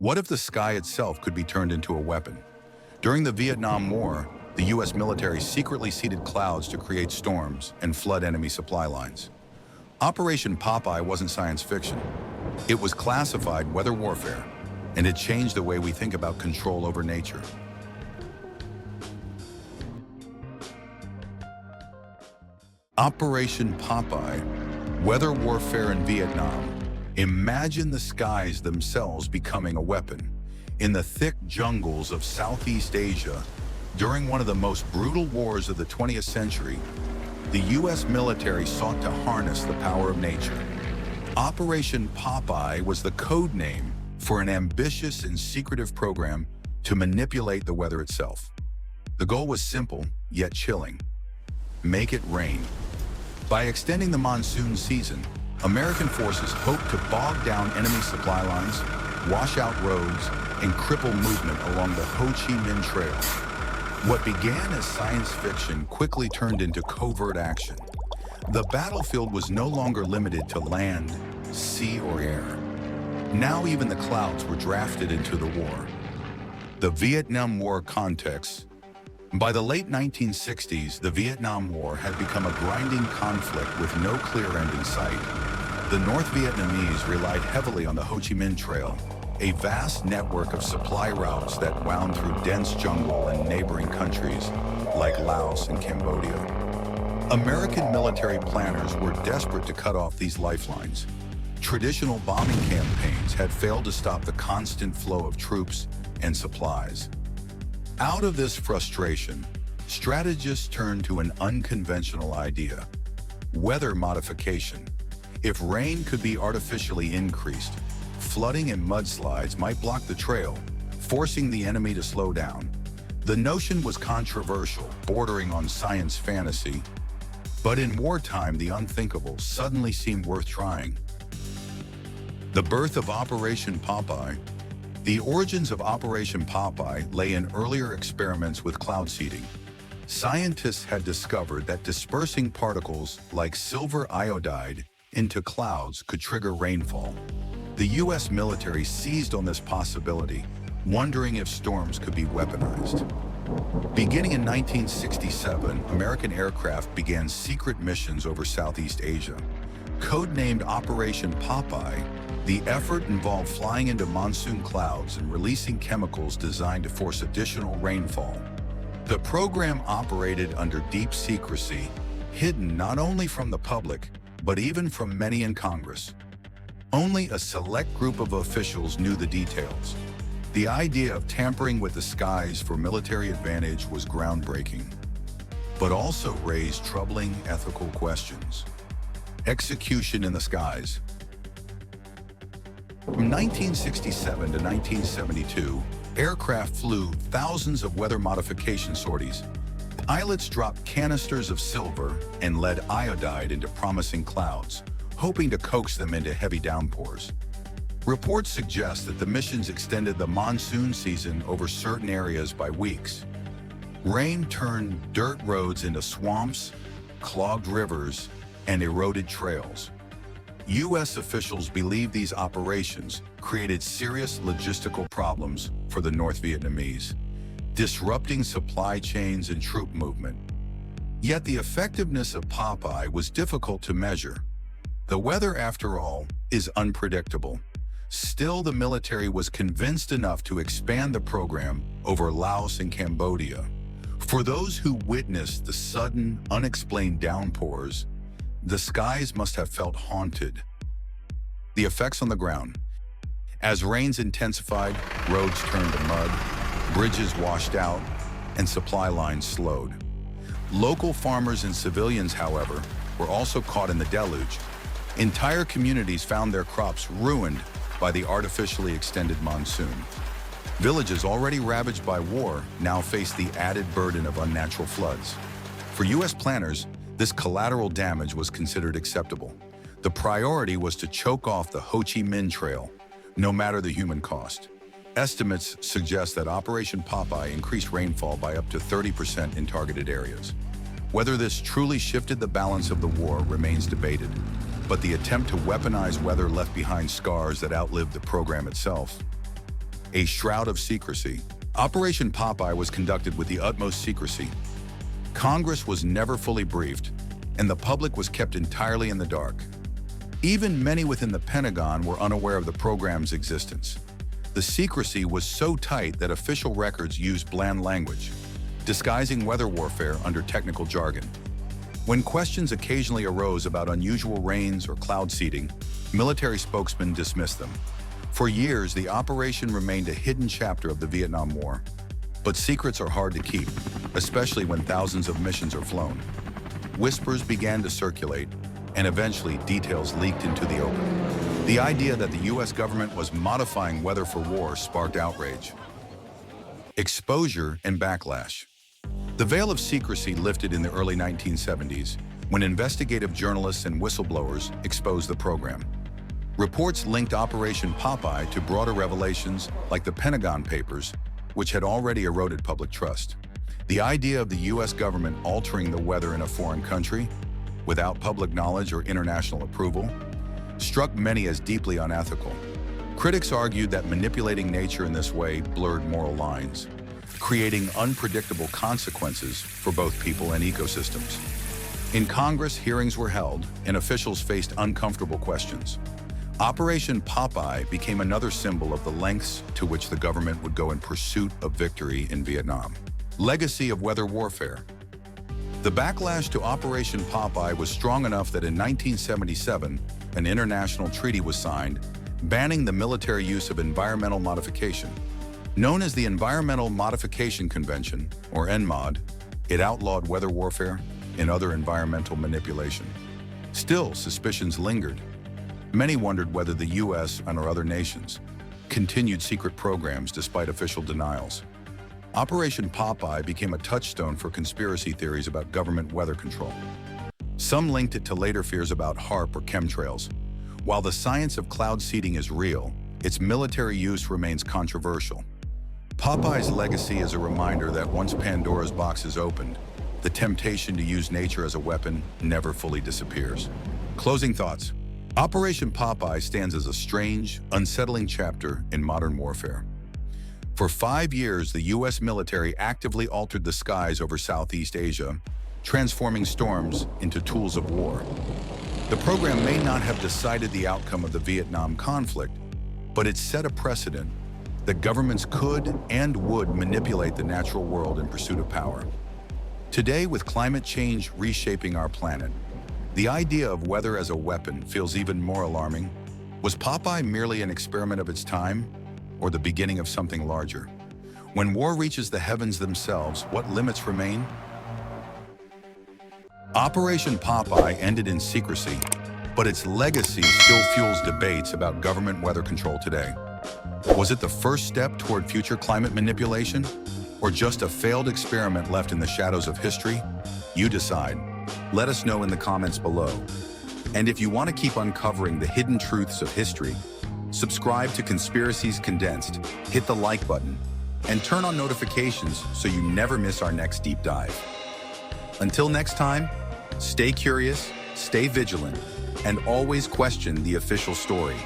What if the sky itself could be turned into a weapon? During the Vietnam War, the US military secretly seeded clouds to create storms and flood enemy supply lines. Operation Popeye wasn't science fiction. It was classified weather warfare, and it changed the way we think about control over nature. Operation Popeye, weather warfare in Vietnam. Imagine the skies themselves becoming a weapon. In the thick jungles of Southeast Asia, during one of the most brutal wars of the 20th century, the US military sought to harness the power of nature. Operation Popeye was the code name for an ambitious and secretive program to manipulate the weather itself. The goal was simple, yet chilling: make it rain. By extending the monsoon season, American forces hoped to bog down enemy supply lines, wash out roads, and cripple movement along the Ho Chi Minh Trail. What began as science fiction quickly turned into covert action. The battlefield was no longer limited to land, sea, or air. Now even the clouds were drafted into the war. The Vietnam War context. By the late 1960s, the Vietnam War had become a grinding conflict with no clear end in sight. The North Vietnamese relied heavily on the Ho Chi Minh Trail, a vast network of supply routes that wound through dense jungle and neighboring countries like Laos and Cambodia. American military planners were desperate to cut off these lifelines. Traditional bombing campaigns had failed to stop the constant flow of troops and supplies. Out of this frustration, strategists turned to an unconventional idea: weather modification. If rain could be artificially increased, flooding and mudslides might block the trail, forcing the enemy to slow down. The notion was controversial, bordering on science fantasy, but in wartime, the unthinkable suddenly seemed worth trying. The birth of Operation Popeye. The origins of Operation Popeye lay in earlier experiments with cloud seeding. Scientists had discovered that dispersing particles like silver iodide into clouds could trigger rainfall. The US military seized on this possibility, wondering if storms could be weaponized. Beginning in 1967, American aircraft began secret missions over Southeast Asia. Codenamed Operation Popeye, the effort involved flying into monsoon clouds and releasing chemicals designed to force additional rainfall. The program operated under deep secrecy, hidden not only from the public, but even from many in Congress. Only a select group of officials knew the details. The idea of tampering with the skies for military advantage was groundbreaking, but also raised troubling ethical questions. Execution in the skies. From 1967 to 1972, aircraft flew thousands of weather modification sorties. Pilots dropped canisters of silver and lead iodide into promising clouds, hoping to coax them into heavy downpours. Reports suggest that the missions extended the monsoon season over certain areas by weeks. Rain turned dirt roads into swamps, clogged rivers, and eroded trails. U.S. officials believe these operations created serious logistical problems for the North Vietnamese, disrupting supply chains and troop movement. Yet the effectiveness of Popeye was difficult to measure. The weather, after all, is unpredictable. Still, the military was convinced enough to expand the program over Laos and Cambodia. For those who witnessed the sudden, unexplained downpours, the skies must have felt haunted. The effects on the ground. As rains intensified, roads turned to mud, bridges washed out, and supply lines slowed. Local farmers and civilians, however, were also caught in the deluge. Entire communities found their crops ruined by the artificially extended monsoon. Villages already ravaged by war now faced the added burden of unnatural floods. For U.S. planners, this collateral damage was considered acceptable. The priority was to choke off the Ho Chi Minh Trail, no matter the human cost. Estimates suggest that Operation Popeye increased rainfall by up to 30% in targeted areas. Whether this truly shifted the balance of the war remains debated, but the attempt to weaponize weather left behind scars that outlived the program itself. a shroud of secrecy. Operation Popeye was conducted with the utmost secrecy. Congress was never fully briefed, and the public was kept entirely in the dark. Even many within the Pentagon were unaware of the program's existence. The secrecy was so tight that official records used bland language, disguising weather warfare under technical jargon. When questions occasionally arose about unusual rains or cloud seeding, military spokesmen dismissed them. For years, the operation remained a hidden chapter of the Vietnam War. But secrets are hard to keep, especially when thousands of missions are flown. Whispers began to circulate, and eventually details leaked into the open. The idea that the US government was modifying weather for war sparked outrage, exposure, and backlash. The veil of secrecy lifted in the early 1970s when investigative journalists and whistleblowers exposed the program. Reports linked Operation Popeye to broader revelations like the Pentagon Papers, which had already eroded public trust. The idea of the US government altering the weather in a foreign country, without public knowledge or international approval, struck many as deeply unethical. Critics argued that manipulating nature in this way blurred moral lines, creating unpredictable consequences for both people and ecosystems. In Congress, hearings were held, and officials faced uncomfortable questions. Operation Popeye became another symbol of the lengths to which the government would go in pursuit of victory in Vietnam. Legacy of weather warfare. The backlash to Operation Popeye was strong enough that in 1977, an international treaty was signed, banning the military use of environmental modification. Known as the Environmental Modification Convention, or ENMOD, it outlawed weather warfare and other environmental manipulation. Still, suspicions lingered. Many wondered whether the US and other nations continued secret programs despite official denials. Operation Popeye became a touchstone for conspiracy theories about government weather control. Some linked it to later fears about HAARP or chemtrails. While the science of cloud seeding is real, its military use remains controversial. Popeye's legacy is a reminder that once Pandora's box is opened, the temptation to use nature as a weapon never fully disappears. Closing thoughts. Operation Popeye stands as a strange, unsettling chapter in modern warfare. For 5 years, the US military actively altered the skies over Southeast Asia, transforming storms into tools of war. The program may not have decided the outcome of the Vietnam conflict, but it set a precedent that governments could and would manipulate the natural world in pursuit of power. Today, with climate change reshaping our planet, the idea of weather as a weapon feels even more alarming. Was Popeye merely an experiment of its time, or the beginning of something larger? When war reaches the heavens themselves, what limits remain? Operation Popeye ended in secrecy, but its legacy still fuels debates about government weather control today. Was it the first step toward future climate manipulation, or just a failed experiment left in the shadows of history? You decide. Let us know in the comments below. And if you want to keep uncovering the hidden truths of history, subscribe to Conspiracies Condensed, hit the like button, and turn on notifications so you never miss our next deep dive. Until next time, stay curious, stay vigilant, and always question the official story.